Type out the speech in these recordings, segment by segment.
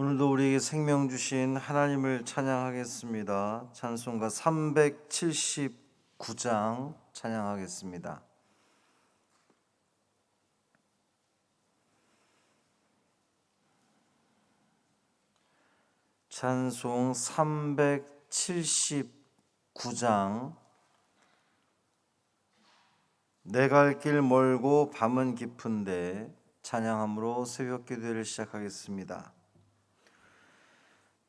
오늘도 우리에게 생명 주신 하나님을 찬양하겠습니다. 찬송가 379장 찬양하겠습니다. 찬송 379장. 내 갈 길 멀고 밤은 깊은데 찬양함으로 새벽 기도를 시작하겠습니다.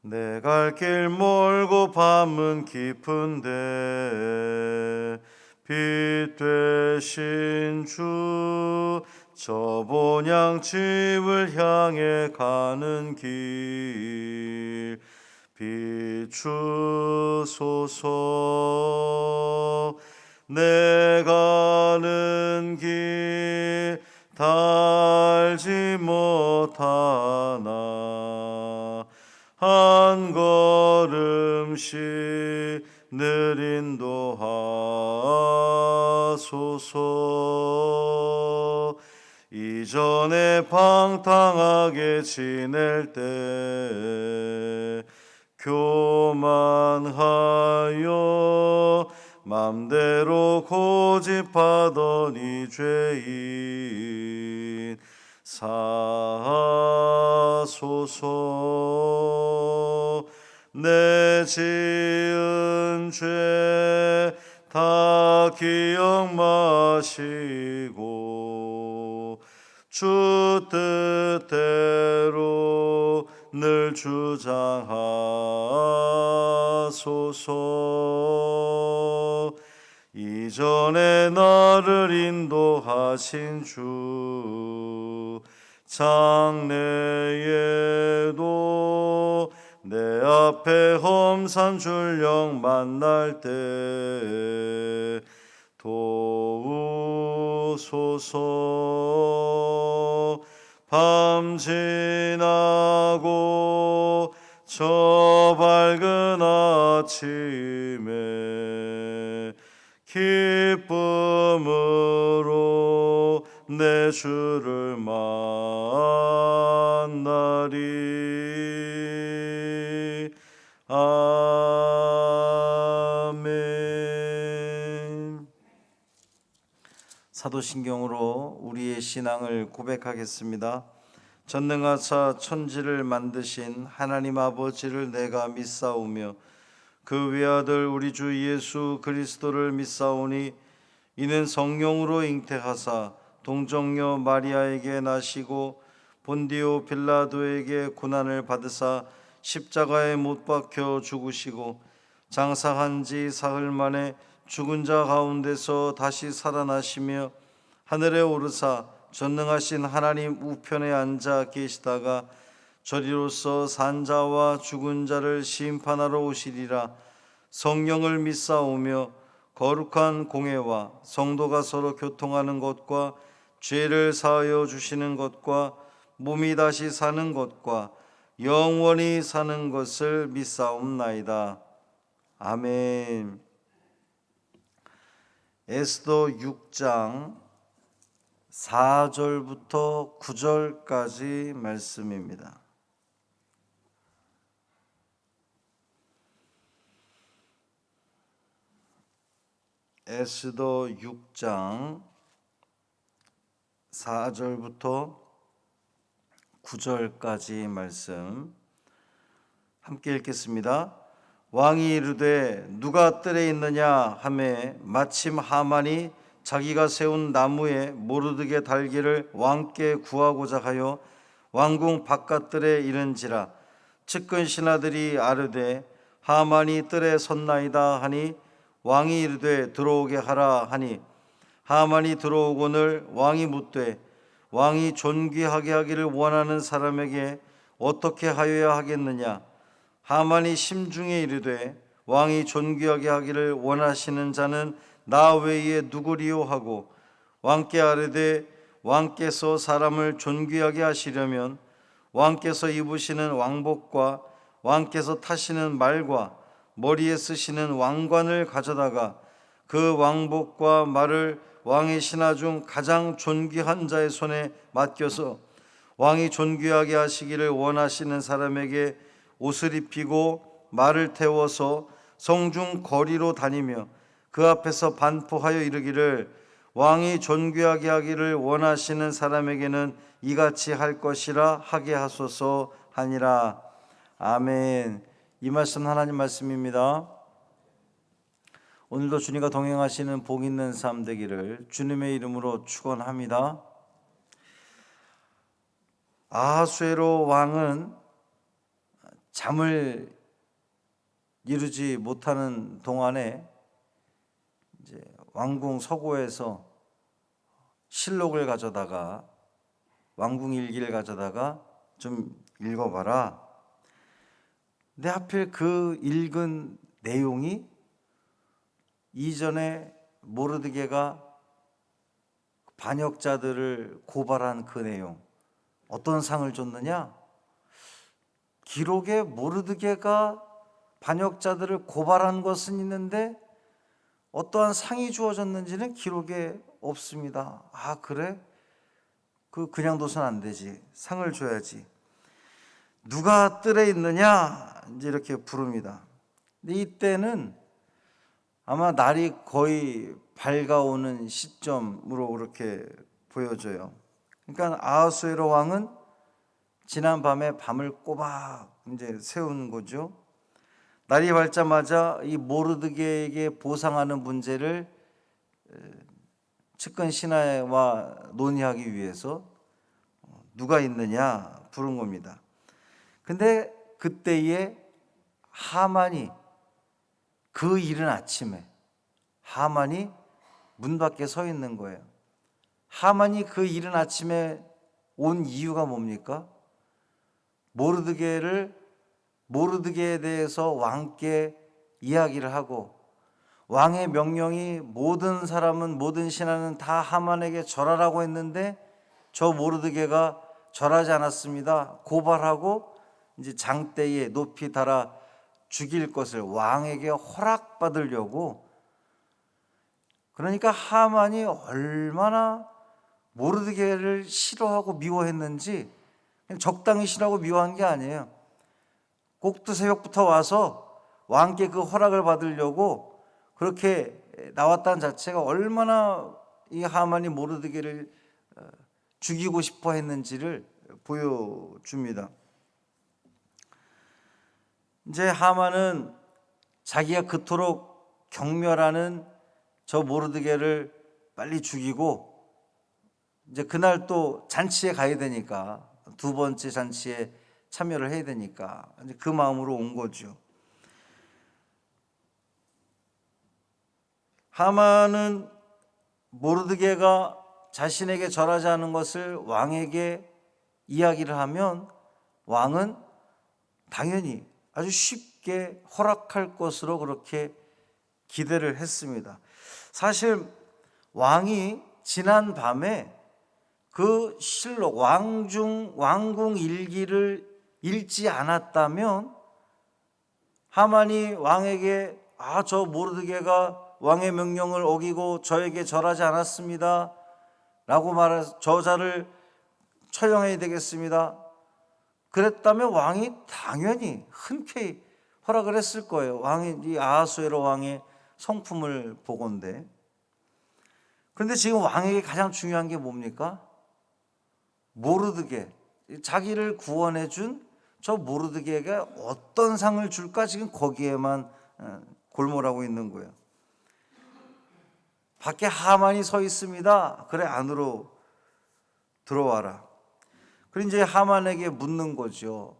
내 갈 길 멀고 밤은 깊은데 빛 되신 주 저 본향집을 향해 가는 길 비추소서. 내 가는 길 달지 못하나 한 걸음씩 늘 인도하소서. 이전에 방탕하게 지낼 때 교만하여 맘대로 고집하던 이 죄인 사하소서. 내 지은 죄 다 기억 마시고 주 뜻대로 늘 주장하소서. 이전에 나를 인도하신 주 장래에도 내 앞에 험산 출령 만날 때 도우소서. 밤 지나고 저 밝은 아침에 기쁨으로 내 주를 만나리. 아멘. 사도신경으로 우리의 신앙을 고백하겠습니다. 전능하사 천지를 만드신 하나님 아버지를 내가 믿사오며 그 외아들 우리 주 예수 그리스도를 믿사오니 이는 성령으로 잉태하사 동정녀 마리아에게 나시고 본디오 빌라도에게 고난을 받으사 십자가에 못 박혀 죽으시고 장사한 지 사흘 만에 죽은 자 가운데서 다시 살아나시며 하늘에 오르사 전능하신 하나님 우편에 앉아 계시다가 저리로서 산 자와 죽은 자를 심판하러 오시리라. 성령을 믿사오며 거룩한 공회와 성도가 서로 교통하는 것과 죄를 사하여 주시는 것과 몸이 다시 사는 것과 영원히 사는 것을 믿사옵나이다. 아멘. 에스더 6장 4절부터 9절까지 말씀입니다. 에스더 6장 4절부터 9절까지 말씀 함께 읽겠습니다. 왕이 이르되 누가 뜰에 있느냐 하매 마침 하만이 자기가 세운 나무에 모르드게 달기를 왕께 구하고자 하여 왕궁 바깥뜰에 이른지라. 측근 신하들이 아뢰되 하만이 뜰에 섰나이다 하니 왕이 이르되 들어오게 하라 하니 하만이 들어오거늘 왕이 묻되 왕이 존귀하게 하기를 원하는 사람에게 어떻게 하여야 하겠느냐. 하만이 심중에 이르되 왕이 존귀하게 하기를 원하시는 자는 나 외에 누구리요 하고 왕께 아뢰되 왕께서 사람을 존귀하게 하시려면 왕께서 입으시는 왕복과 왕께서 타시는 말과 머리에 쓰시는 왕관을 가져다가 그 왕복과 말을 왕의 신하 중 가장 존귀한 자의 손에 맡겨서 왕이 존귀하게 하시기를 원하시는 사람에게 옷을 입히고 말을 태워서 성중 거리로 다니며 그 앞에서 반포하여 이르기를 왕이 존귀하게 하기를 원하시는 사람에게는 이같이 할 것이라 하게 하소서 하니라. 아멘. 이 말씀 하나님 말씀입니다. 오늘도 주님과 동행하시는 복 있는 삶 되기를 주님의 이름으로 축원합니다. 아하수에로 왕은 잠을 이루지 못하는 동안에 이제 왕궁 서고에서 실록을 가져다가 왕궁 일기를 가져다가 좀 읽어봐라. 근데 하필 그 읽은 내용이 이전에 모르드게가 반역자들을 고발한 그 내용, 어떤 상을 줬느냐? 기록에 모르드게가 반역자들을 고발한 것은 있는데 어떠한 상이 주어졌는지는 기록에 없습니다. 아, 그래? 그냥 둬선 안 되지. 상을 줘야지. 누가 뜰에 있느냐? 이제 이렇게 부릅니다. 근데 이때는 아마 날이 거의 밝아오는 시점으로 그렇게 보여져요. 그러니까 아하수에로 왕은 지난 밤에 밤을 꼬박 이제 세우는 거죠. 날이 밝자마자 이 모르드게에게 보상하는 문제를 측근 신하와 논의하기 위해서 누가 있느냐 부른 겁니다. 근데 그때에 하만이 그 이른 아침에 하만이 문 밖에 서 있는 거예요. 하만이 그 이른 아침에 온 이유가 뭡니까? 모르드게에 대해서 왕께 이야기를 하고 왕의 명령이 모든 사람은 모든 신하는 다 하만에게 절하라고 했는데 저 모르드게가 절하지 않았습니다. 고발하고 이제 장대에 높이 달아 죽일 것을 왕에게 허락받으려고. 그러니까 하만이 얼마나 모르드게를 싫어하고 미워했는지 그냥 적당히 싫어하고 미워한 게 아니에요. 꼭두 새벽부터 와서 왕께 그 허락을 받으려고 그렇게 나왔다는 자체가 얼마나 이 하만이 모르드게를 죽이고 싶어 했는지를 보여줍니다. 이제 하만은 자기가 그토록 경멸하는 저 모르드게를 빨리 죽이고 이제 그날 또 잔치에 가야 되니까 두 번째 잔치에 참여를 해야 되니까 이제 그 마음으로 온 거죠. 하만은 모르드게가 자신에게 절하지 않은 것을 왕에게 이야기를 하면 왕은 당연히 아주 쉽게 허락할 것으로 그렇게 기대를 했습니다. 사실 왕이 지난 밤에 그 실록 왕궁 일기를 읽지 않았다면 하만이 왕에게 저 모르드게가 왕의 명령을 어기고 저에게 절하지 않았습니다 라고 말해서 저자를 처형해야 되겠습니다. 그랬다면 왕이 당연히 흔쾌히 허락을 했을 거예요. 왕이 이 아하수에로 왕의 성품을 보건대. 그런데 지금 왕에게 가장 중요한 게 뭡니까? 모르드게, 자기를 구원해 준 저 모르드게에게 어떤 상을 줄까 지금 거기에만 골몰하고 있는 거예요. 밖에 하만이 서 있습니다. 그래, 안으로 들어와라. 그리고 이제 하만에게 묻는 거죠.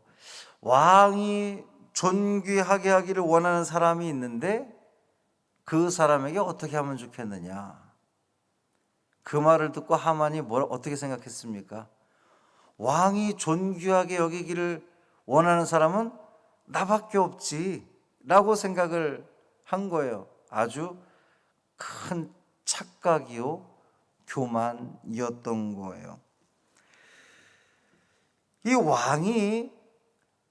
왕이 존귀하게 하기를 원하는 사람이 있는데 그 사람에게 어떻게 하면 좋겠느냐. 그 말을 듣고 하만이 어떻게 생각했습니까? 왕이 존귀하게 여기기를 원하는 사람은 나밖에 없지 라고 생각을 한 거예요. 아주 큰 착각이요 교만이었던 거예요. 이 왕이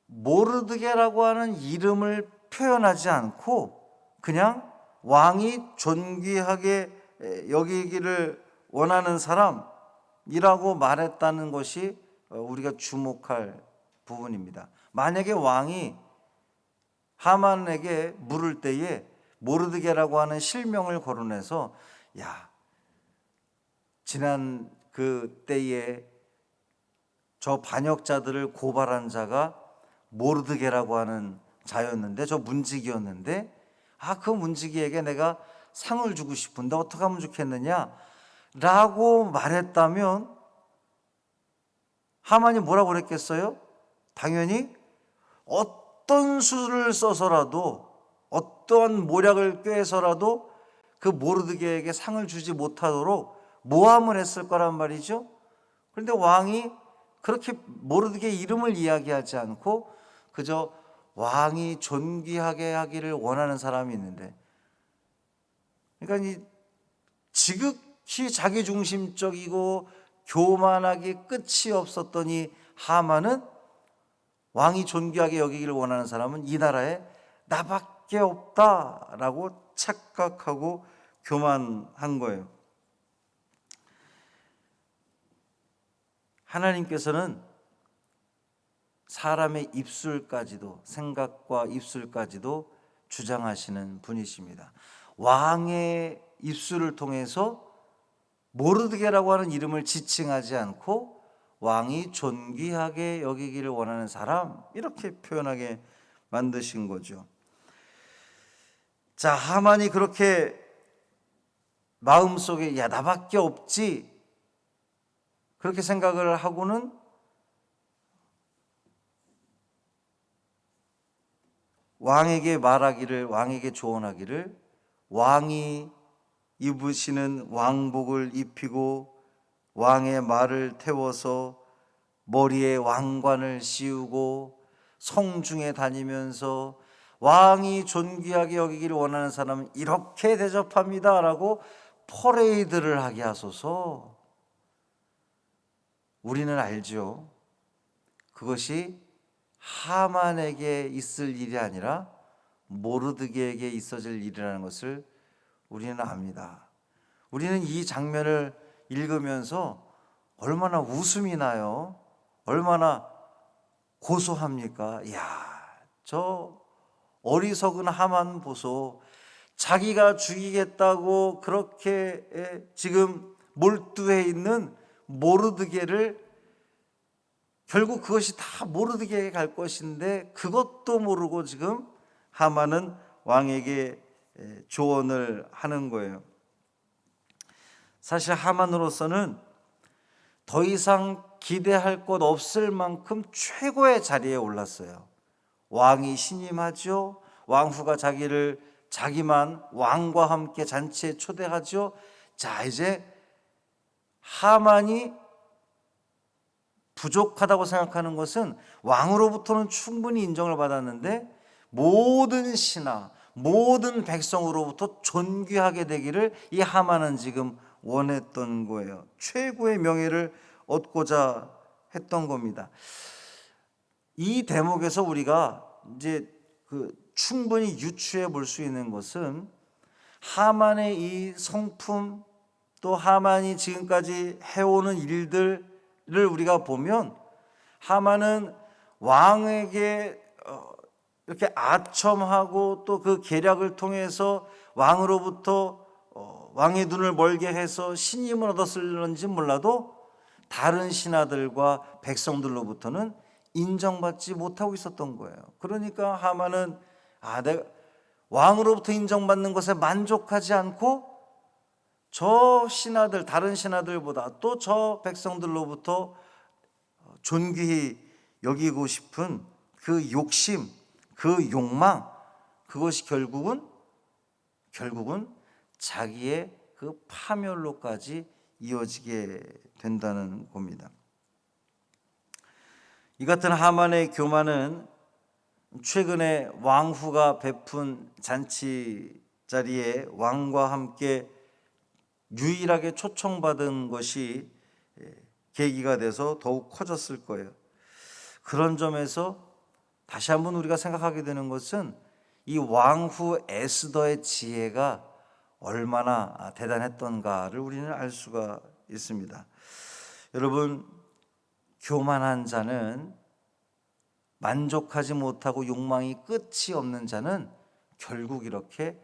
모르드게라고 하는 이름을 표현하지 않고 그냥 왕이 존귀하게 여기기를 원하는 사람이라고 말했다는 것이 우리가 주목할 부분입니다. 만약에 왕이 하만에게 물을 때에 모르드게라고 하는 실명을 거론해서 야, 지난 그 때에 저 반역자들을 고발한 자가 모르드게라고 하는 자였는데, 저 문지기였는데, 그 문지기에게 내가 상을 주고 싶은데 어떻게 하면 좋겠느냐 라고 말했다면 하만이 뭐라고 그랬겠어요? 당연히 어떤 수를 써서라도, 어떠한 모략을 꾀해서라도 그 모르드게에게 상을 주지 못하도록 모함을 했을 거란 말이죠. 그런데 왕이 그렇게 모르드게 이름을 이야기하지 않고 그저 왕이 존귀하게 하기를 원하는 사람이 있는데, 그러니까 이 지극히 자기중심적이고 교만하기 끝이 없었던 이 하만은 왕이 존귀하게 여기기를 원하는 사람은 이 나라에 나밖에 없다라고 착각하고 교만한 거예요. 하나님께서는 사람의 입술까지도, 생각과 입술까지도 주장하시는 분이십니다. 왕의 입술을 통해서 모르드게라고 하는 이름을 지칭하지 않고 왕이 존귀하게 여기기를 원하는 사람, 이렇게 표현하게 만드신 거죠. 자, 하만이 그렇게 마음속에 야, 나밖에 없지, 그렇게 생각을 하고는 왕에게 말하기를, 왕에게 조언하기를, 왕이 입으시는 왕복을 입히고 왕의 말을 태워서 머리에 왕관을 씌우고 성중에 다니면서 왕이 존귀하게 여기기를 원하는 사람은 이렇게 대접합니다 라고 퍼레이드를 하게 하소서. 우리는 알죠. 그것이 하만에게 있을 일이 아니라 모르드게에게 있어질 일이라는 것을 우리는 압니다. 우리는 이 장면을 읽으면서 얼마나 웃음이 나요. 얼마나 고소합니까? 이야, 저 어리석은 하만 보소. 자기가 죽이겠다고 그렇게 지금 몰두해 있는 모르드게를, 결국 그것이 다 모르드게에게 갈 것인데 그것도 모르고 지금 하만은 왕에게 조언을 하는 거예요. 사실 하만으로서는 더 이상 기대할 것 없을 만큼 최고의 자리에 올랐어요. 왕이 신임하죠. 왕후가 자기만 왕과 함께 잔치에 초대하죠. 자, 이제 하만이 부족하다고 생각하는 것은 왕으로부터는 충분히 인정을 받았는데 모든 신하, 모든 백성으로부터 존귀하게 되기를 이 하만은 지금 원했던 거예요. 최고의 명예를 얻고자 했던 겁니다. 이 대목에서 우리가 이제 충분히 유추해 볼 수 있는 것은 하만의 이 성품, 또 하만이 지금까지 해오는 일들을 우리가 보면 하만은 왕에게 이렇게 아첨하고 또 그 계략을 통해서 왕으로부터 왕의 눈을 멀게 해서 신임을 얻었을런지 몰라도 다른 신하들과 백성들로부터는 인정받지 못하고 있었던 거예요. 그러니까 하만은 내가 왕으로부터 인정받는 것에 만족하지 않고 저 신하들, 다른 신하들보다 또 저 백성들로부터 존귀히 여기고 싶은 그 욕심, 그 욕망, 그것이 결국은 자기의 그 파멸로까지 이어지게 된다는 겁니다. 이 같은 하만의 교만은 최근에 왕후가 베푼 잔치 자리에 왕과 함께 유일하게 초청받은 것이 계기가 돼서 더욱 커졌을 거예요. 그런 점에서 다시 한번 우리가 생각하게 되는 것은 이 왕후 에스더의 지혜가 얼마나 대단했던가를 우리는 알 수가 있습니다. 여러분, 교만한 자는, 만족하지 못하고 욕망이 끝이 없는 자는 결국 이렇게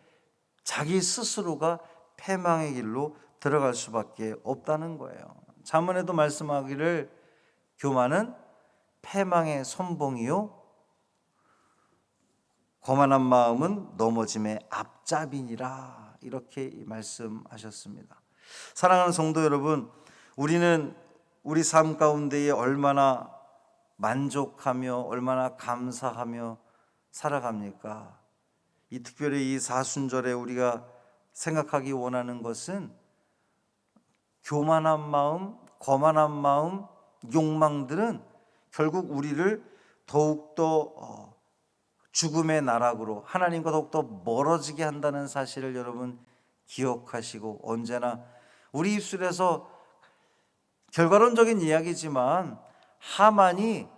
자기 스스로가 패망의 길로 들어갈 수밖에 없다는 거예요. 잠언에도 말씀하기를 교만은 패망의 선봉이요 거만한 마음은 넘어짐의 앞잡이니라, 이렇게 말씀하셨습니다. 사랑하는 성도 여러분, 우리는 우리 삶 가운데에 얼마나 만족하며 얼마나 감사하며 살아갑니까? 특별히 이 사순절에 우리가 생각하기 원하는 것은 교만한 마음, 거만한 마음, 욕망들은 결국 우리를 더욱더 죽음의 나락으로, 하나님과 더욱더 멀어지게 한다는 사실을 여러분 기억하시고, 언제나 우리 입술에서 결과론적인 이야기지만 하만이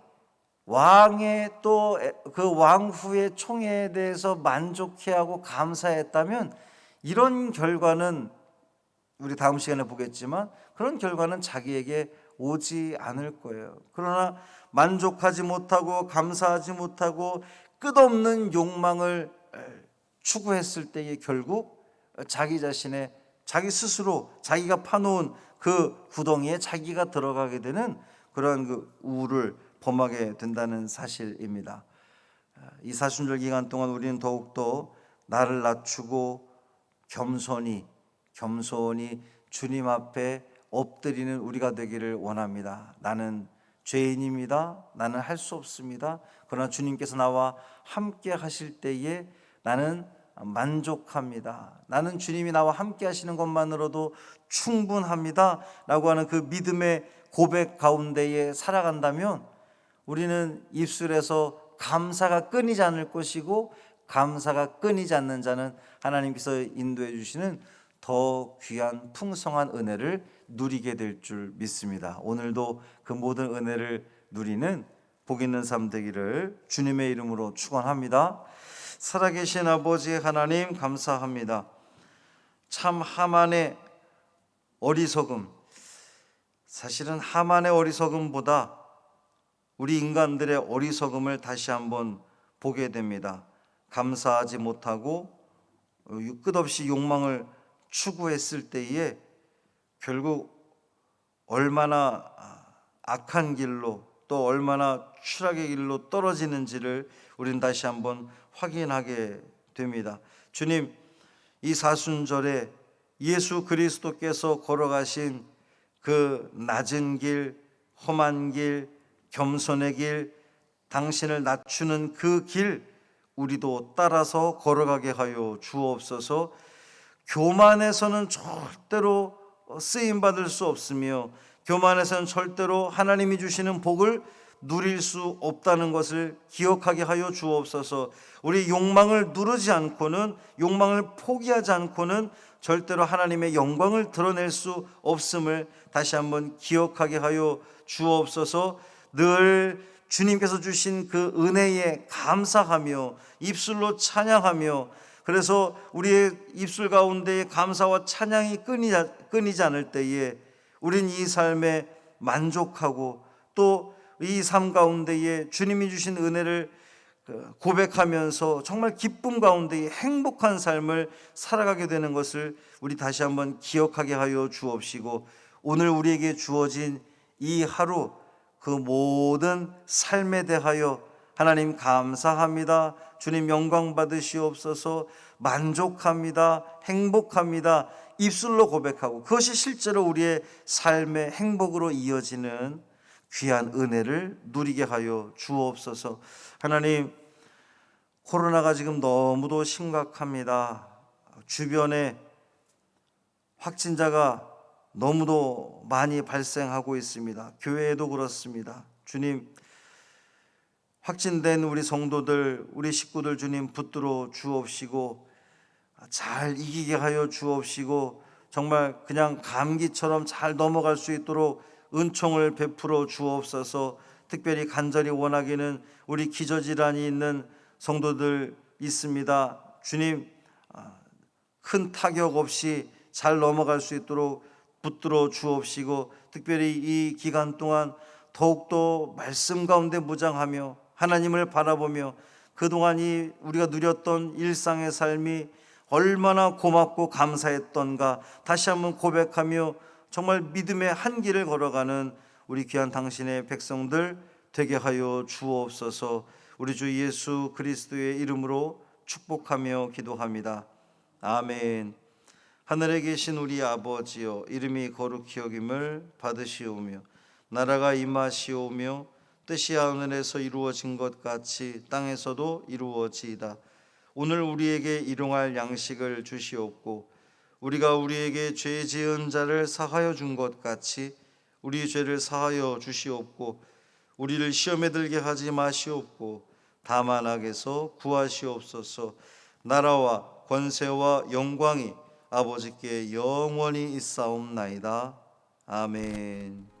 왕의 또 그 왕후의 총애에 대해서 만족해하고 감사했다면 이런 결과는 우리 다음 시간에 보겠지만 그런 결과는 자기에게 오지 않을 거예요. 그러나 만족하지 못하고 감사하지 못하고 끝없는 욕망을 추구했을 때에 결국 자기 자신의, 자기 스스로 자기가 파놓은 그 구덩이에 자기가 들어가게 되는 그러한 그 우울을 범하게 된다는 사실입니다. 이 사순절 기간 동안 우리는 더욱더 나를 낮추고 겸손히 주님 앞에 엎드리는 우리가 되기를 원합니다. 나는 죄인입니다. 나는 할 수 없습니다. 그러나 주님께서 나와 함께 하실 때에 나는 만족합니다. 나는 주님이 나와 함께 하시는 것만으로도 충분합니다 라고 하는 그 믿음의 고백 가운데에 살아간다면 우리는 입술에서 감사가 끊이지 않을 것이고, 감사가 끊이지 않는 자는 하나님께서 인도해 주시는 더 귀한 풍성한 은혜를 누리게 될 줄 믿습니다. 오늘도 그 모든 은혜를 누리는 복 있는 삶 되기를 주님의 이름으로 축원합니다. 살아계신 아버지 하나님, 감사합니다. 참 하만의 어리석음, 사실은 하만의 어리석음보다 우리 인간들의 어리석음을 다시 한번 보게 됩니다. 감사하지 못하고 끝없이 욕망을 추구했을 때에 결국 얼마나 악한 길로, 또 얼마나 추락의 길로 떨어지는지를 우리는 다시 한번 확인하게 됩니다. 주님, 이 사순절에 예수 그리스도께서 걸어가신 그 낮은 길, 험한 길, 겸손의 길, 당신을 낮추는 그 길, 우리도 따라서 걸어가게 하여 주옵소서. 교만에서는 절대로 쓰임받을 수 없으며, 교만에서는 절대로 하나님이 주시는 복을 누릴 수 없다는 것을 기억하게 하여 주옵소서. 우리 욕망을 누르지 않고는, 욕망을 포기하지 않고는 절대로 하나님의 영광을 드러낼 수 없음을 다시 한번 기억하게 하여 주옵소서. 늘 주님께서 주신 그 은혜에 감사하며 입술로 찬양하며, 그래서 우리의 입술 가운데 감사와 찬양이 끊이지 않을 때에 우린 이 삶에 만족하고, 또 이 삶 가운데에 주님이 주신 은혜를 고백하면서 정말 기쁨 가운데 행복한 삶을 살아가게 되는 것을 우리 다시 한번 기억하게 하여 주옵시고, 오늘 우리에게 주어진 이 하루, 그 모든 삶에 대하여 하나님 감사합니다. 주님 영광 받으시옵소서. 만족합니다. 행복합니다. 입술로 고백하고 그것이 실제로 우리의 삶의 행복으로 이어지는 귀한 은혜를 누리게 하여 주옵소서. 하나님, 코로나가 지금 너무도 심각합니다. 주변에 확진자가 너무도 많이 발생하고 있습니다. 교회에도 그렇습니다. 주님, 확진된 우리 성도들, 우리 식구들 주님 붙들어 주옵시고 잘 이기게 하여 주옵시고, 정말 그냥 감기처럼 잘 넘어갈 수 있도록 은총을 베풀어 주옵소서. 특별히 간절히 원하기는 우리 기저질환이 있는 성도들 있습니다. 주님, 큰 타격 없이 잘 넘어갈 수 있도록 붙들어 주옵시고, 특별히 이 기간 동안 더욱더 말씀 가운데 무장하며 하나님을 바라보며 그동안이 우리가 누렸던 일상의 삶이 얼마나 고맙고 감사했던가 다시 한번 고백하며 정말 믿음의 한 길을 걸어가는 우리 귀한 당신의 백성들 되게 하여 주옵소서. 우리 주 예수 그리스도의 이름으로 축복하며 기도합니다. 아멘. 하늘에 계신 우리 아버지여, 이름이 거룩히 여김을 받으시오며 나라가 임하시오며 뜻이 하늘에서 이루어진 것 같이 땅에서도 이루어지이다. 오늘 우리에게 일용할 양식을 주시옵고 우리가 우리에게 죄 지은 자를 사하여 준 것 같이 우리 죄를 사하여 주시옵고 우리를 시험에 들게 하지 마시옵고 다만 악에서 구하시옵소서. 나라와 권세와 영광이 아버지께 영원히 있사옵나이다. 아멘.